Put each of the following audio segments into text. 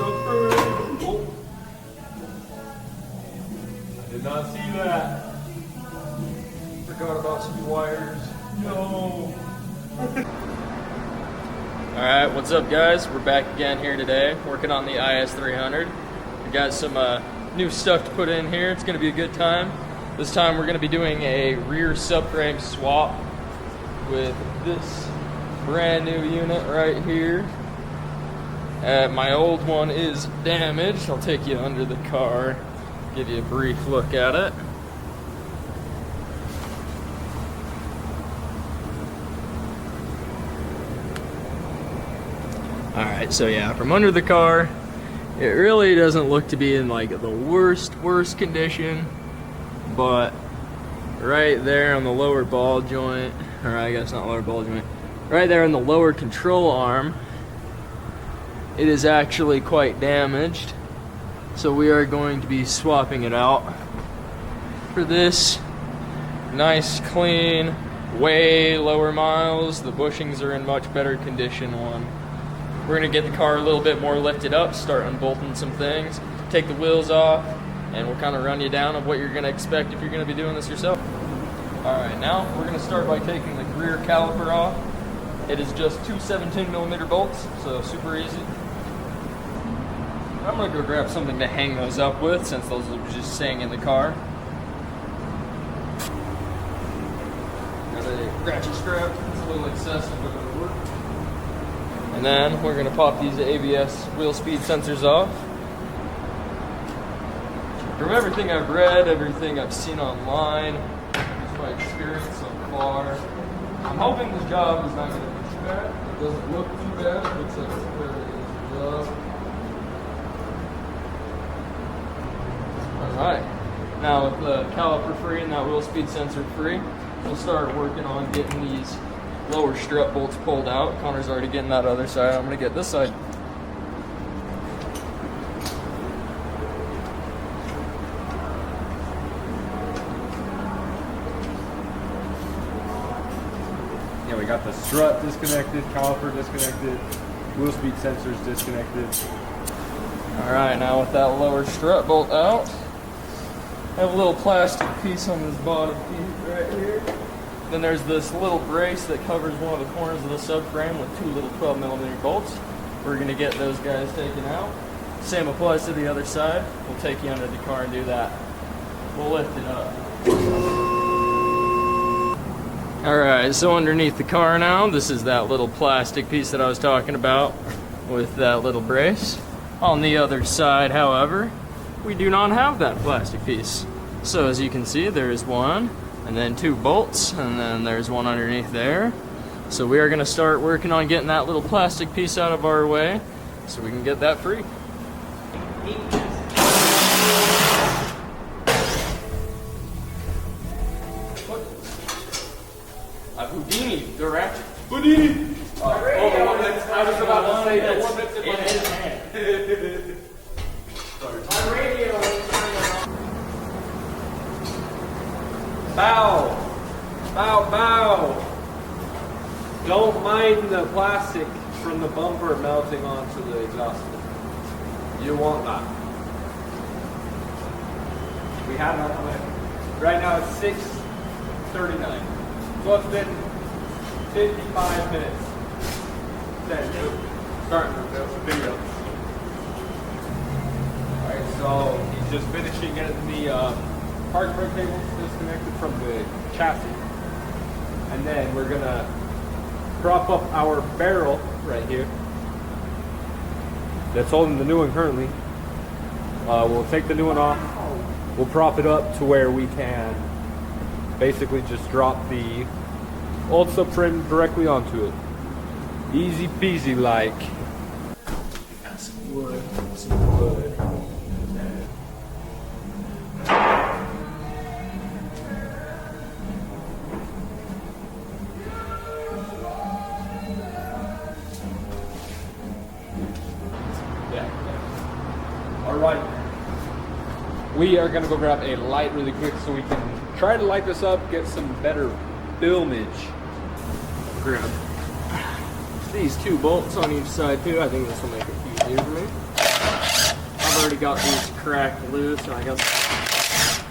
subframe. Oh. I did not see that. Forgot about some wires. No. Alright, what's up guys? We're back again here today, working on the Is300. We got some new stuff to put in here. It's going to be a good time. This time we're going to be doing a rear subframe swap with this brand new unit right here. My old one is damaged. I'll take you under the car, give you a brief look at it. Alright, so yeah, from under the car, it really doesn't look to be in like the worst condition, but right there on the lower ball joint, or I guess not lower ball joint, right there in the lower control arm, it is actually quite damaged. So we are going to be swapping it out for this nice, clean, way lower miles. The bushings are in much better condition one. We're going to get the car a little bit more lifted up, start unbolting some things, take the wheels off, and we'll kind of run you down of what you're going to expect if you're going to be doing this yourself. Alright, now we're going to start by taking the rear caliper off. It is just two 17mm bolts, so super easy. I'm going to go grab something to hang those up with since those are just staying in the car. Got a ratchet strap, it's a little excessive, but it'll work. And then we're going to pop these ABS wheel speed sensors off. From everything I've read, everything I've seen online, just my experience so far, I'm hoping this job is not going to be too bad. It doesn't look too bad. It looks like it's a fairly easy job. Alright, now with the caliper free and that wheel speed sensor free, we'll start working on getting these lower strut bolts pulled out. Connor's already getting that other side. I'm going to get this side. Yeah, we got the strut disconnected, caliper disconnected, wheel speed sensors disconnected. Alright, now with that lower strut bolt out, I have a little plastic piece on this bottom piece right here. Then there's this little brace that covers one of the corners of the subframe with two little 12mm bolts. We're going to get those guys taken out. Same applies to the other side. We'll take you under the car and do that. We'll lift it up. Alright, so underneath the car now, this is that little plastic piece that I was talking about with that little brace. On the other side, however, we do not have that plastic piece. So as you can see, there is one, and then two bolts, and then there's one underneath there. So we are going to start working on getting that little plastic piece out of our way so we can get that free. Houdini, the ratchet. Houdini! I was about to say the one that's in my hand. My radio is Bow! Bow, bow! Don't mind the plastic from the bumper melting onto the exhaust. You want that. We have that one. Right now it's 6:39. So it's been 55 minutes. Starting the video. Alright, so he's just finishing getting the park brake cables disconnected from the chassis. And then we're gonna prop up our barrel right here that's holding the new one currently. We'll take the new one off. We'll prop it up to where we can basically just drop the old subframe directly onto it. Easy peasy like. got some wood, some wood. Alright. We are gonna go grab a light really quick so we can try to light this up, get some better filmage. Grab these two bolts on each side too. I think this will make it easier for me. already got these cracked loose, and I got the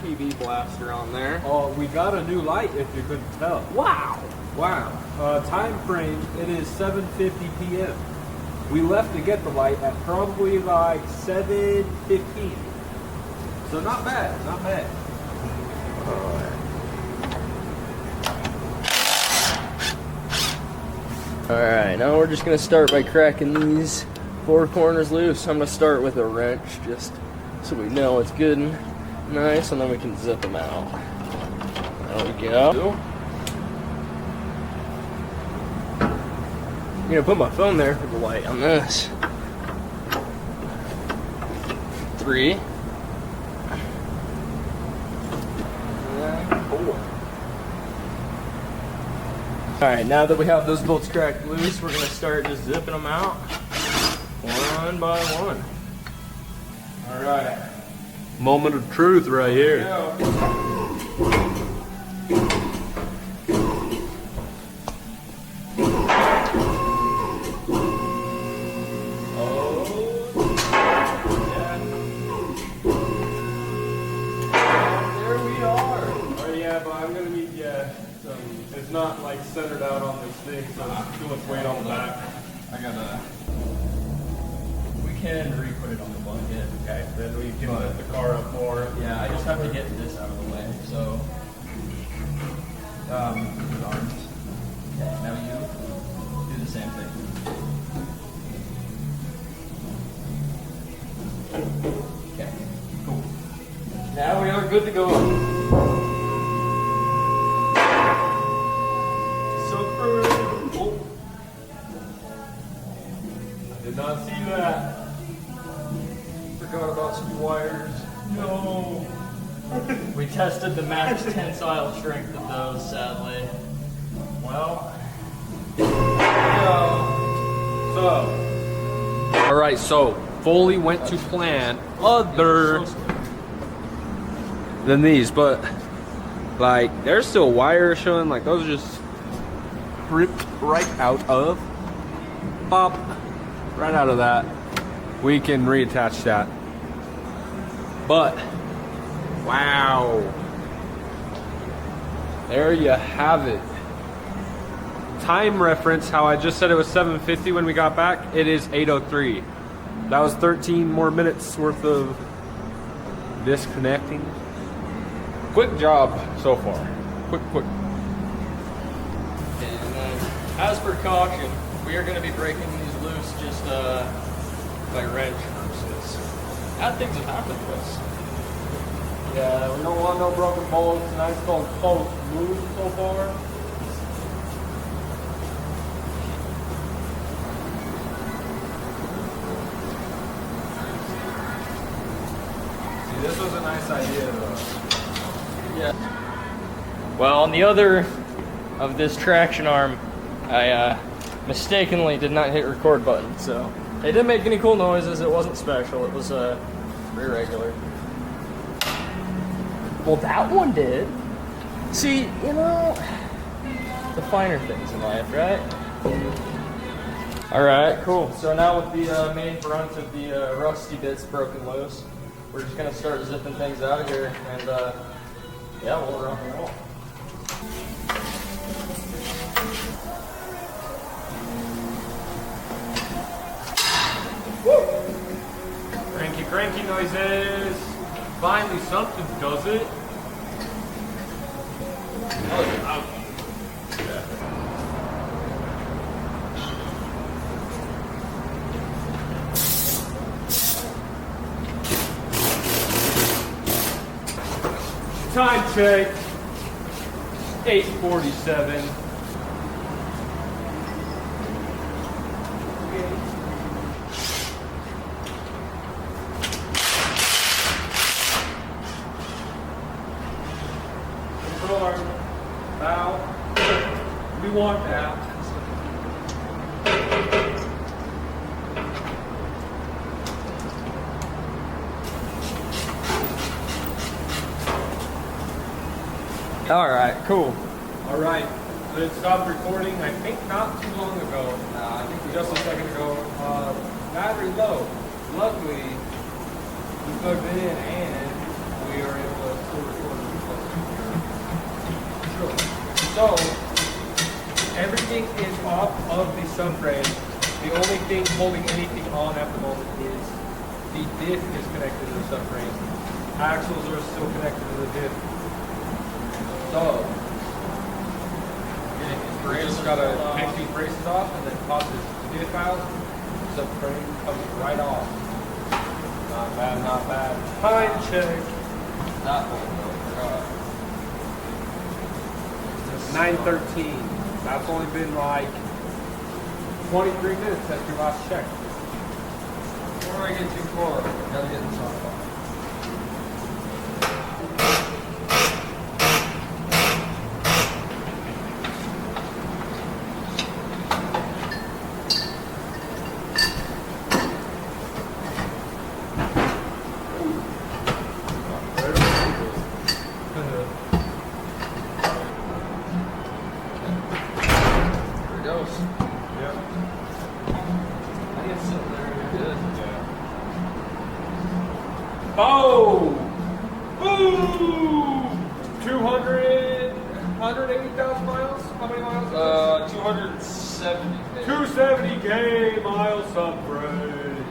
PV blaster on there. Oh, we got a new light if you couldn't tell. Wow! Wow. Time frame, it is 7:50 p.m. We left to get the light at probably like 7:15. So not bad, not bad. Alright, now we're just gonna start by cracking these 4 corners loose. I'm gonna start with a wrench just so we know it's good and nice, and then we can zip them out. There we go. I'm gonna put my phone there for the light on this. 3. And 4. Alright, now that we have those bolts cracked loose, we're gonna start just zipping them out one by one. Alright. Moment of truth right here. It's not like centered out on this thing, so there's too much weight on the back. We can re-put it on the blanket. Okay, then we can lift the car up more. Yeah, I just have to get this out of the way. So, good arms. Okay, now you do the same thing. Okay, cool. Now we are good to go. Did not see that. Forgot about some wires. No. We tested the max tensile strength of those, sadly. Well, all right, so fully went to plan other than these, but like there's still wires showing, like those are just ripped right out of, pop, right out of that. We can reattach that. But wow, there you have it. Time reference, how I just said it was 7:50 when we got back, it is 8:03. That was 13 more minutes worth of disconnecting. Quick job so far. Quick. and then, as precaution, we are going to be breaking these loose just by wrench versus. Bad things have happened to us. Yeah, we don't want no broken bolts. Nice little close move so far. See, this was a nice idea though. Yeah. Well, on the other of this traction arm, I mistakenly did not hit record button, so it didn't make any cool noises. It wasn't special. It was pretty regular. Well, that one did. See, you know, the finer things in life, right? All right, cool. So now with the main front of the rusty bits broken loose, we're just gonna start zipping things out of here, and yeah, we'll rock and roll. Woo! Cranky noises. Finally something does it. Oh, yeah. Time check. 8:47. Control arm. Bow. We want that. All right, cool. All right. So it stopped recording, I think not too long ago. I think just a second ago. Battery low. Luckily, We plugged it in and we are able to still record the Sure. So, everything is off of the subframe. The only thing holding anything on at the moment is the diff is connected to the subframe. Axles are still connected to the diff. So, we just gotta take these braces off and then pop this diff out. Subframe comes right off. Not bad, not bad. Time check. That one, 9:13. That's only been like 23 minutes since your last check. Before I get too far, gotta get this on. Oh! Boom! 180,000 miles? How many miles? 270. 270K miles subframe.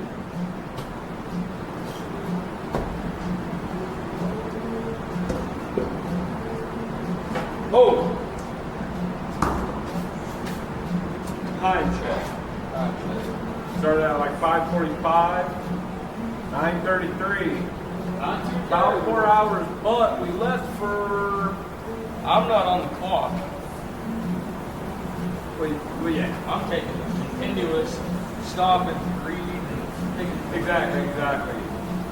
Oh! Time check. Started at like 5:45. 9:33. About 4 hours, but we left for. I'm not on the clock. Well, yeah. I'm taking a continuous stop and read and taking. Exactly.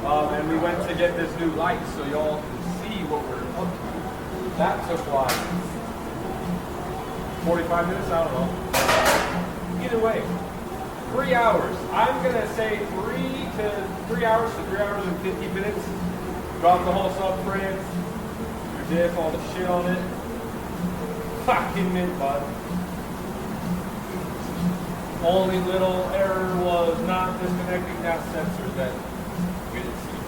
And we went to get this new light so y'all can see what we're up to. That took like 45 minutes. I don't know. Either way. 3 hours. I'm gonna say 3 hours to 3 hours and 50 minutes. Drop the whole subframe, your diff, all the shit on it. Fucking mint, bud. Only little error was not disconnecting that sensor that we didn't see.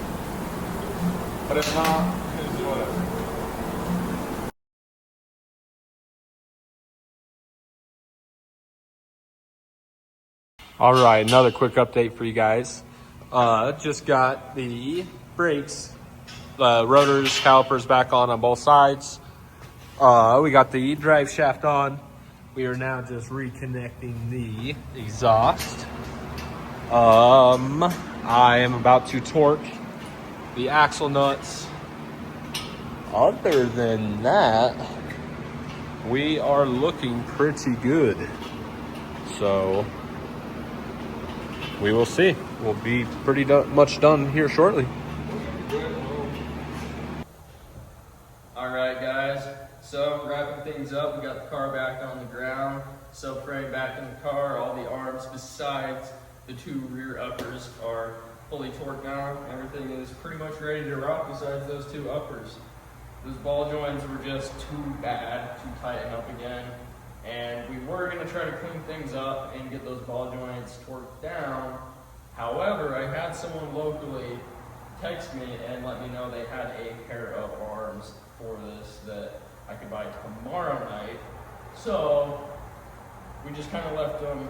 But if not, it's whatever. All right, another quick update for you guys. Just got the brakes, rotors, calipers back on both sides. We got the drive shaft on. We are now just reconnecting the exhaust. I am about to torque the axle nuts. Other than that, we are looking pretty good. So we will see. We'll be pretty much done here shortly. All right, guys. So wrapping things up, we got the car back on the ground, subframe back in the car. All the arms besides the two rear uppers are fully torqued now. Everything is pretty much ready to rock besides those two uppers. Those ball joints were just too bad to tighten up again. And we were going to try to clean things up and get those ball joints torqued down. However, I had someone locally text me and let me know they had a pair of arms for this that I could buy tomorrow night. So we just kind of left them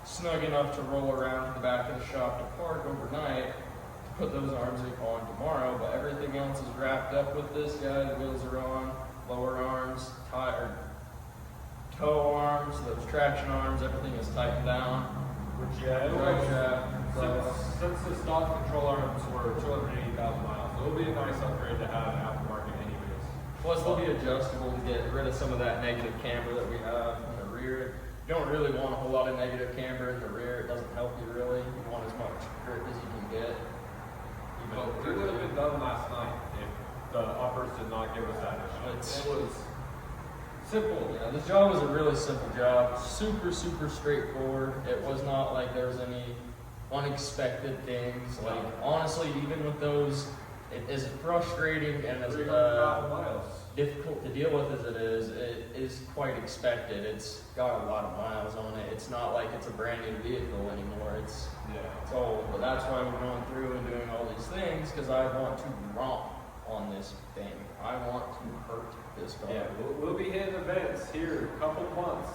snug enough to roll around the back of the shop to park overnight to put those arms on tomorrow. But everything else is wrapped up with this guy. The wheels are on, lower arms, toe arms, those traction arms, everything is tightened down. Which, yeah, since the stock control arms were 280,000 miles, it'll be a nice upgrade to have aftermarket anyways. Plus, they'll be adjustable to get rid of some of that negative camber that we have in the rear. You don't really want a whole lot of negative camber in the rear. It doesn't help you really. You want as much grip as you can get. It would have been done last night if the uppers did not give us that issue. It was simple. Yeah, this job was a really simple job. Super, super straightforward. It was not like there was any unexpected things. Like, honestly, even with those, it is frustrating and as 300,000 miles. difficult to deal with as it is quite expected. It's got a lot of miles on it. It's not like it's a brand new vehicle anymore. It's old, but that's why we're going through and doing all these things, because I want to romp on this thing. I want to hurt this car. Yeah, we'll be hitting events here in a couple months.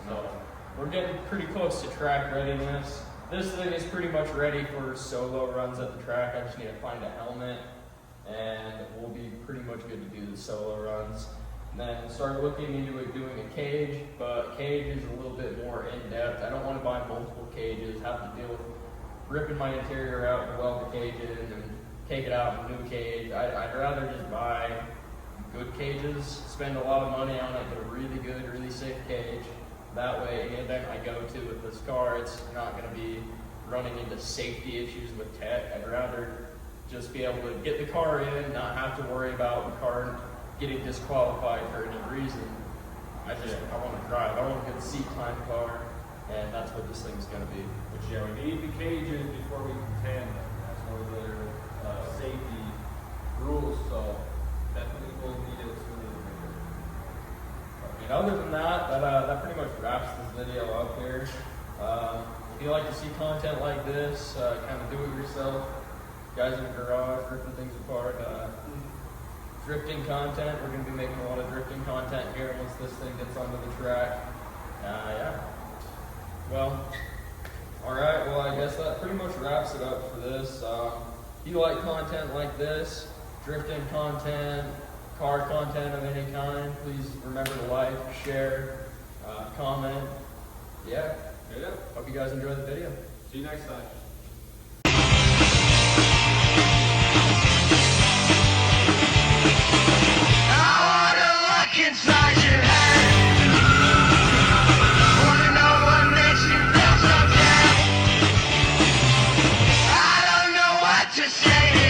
So we're getting pretty close to track readiness. This thing is pretty much ready for solo runs at the track. I just need to find a helmet, and we'll be pretty much good to do the solo runs. And then start looking into it doing a cage, but cage is a little bit more in-depth. I don't want to buy multiple cages, have to deal with ripping my interior out and weld the cage in and take it out in a new cage. I'd rather just buy good cages, spend a lot of money on it, get a really good, really safe cage. That way, any event I go to with this car, it's not going to be running into safety issues with tech. I'd rather just be able to get the car in, not have to worry about the car getting disqualified for any reason. I want to drive. I want a good seat time car, and that's what this thing's going to be. But yeah, we need the cages before we can tan them. That's one of their safety rules, so definitely we'll need it sooner than later. And other than that, that pretty much wraps this video up here. If you like to see content like this, kind of do it yourself, guys in the garage ripping things apart, drifting content. We're going to be making a lot of drifting content here once this thing gets onto the track. Yeah. Well, alright, well I guess that pretty much wraps it up for this. If you like content like this, drifting content, car content of any kind, please remember to like, share, comment. Yeah. Hope you guys enjoy the video. See you next time. Inside your head, wanna know what makes you feel so dead. I don't know what to say.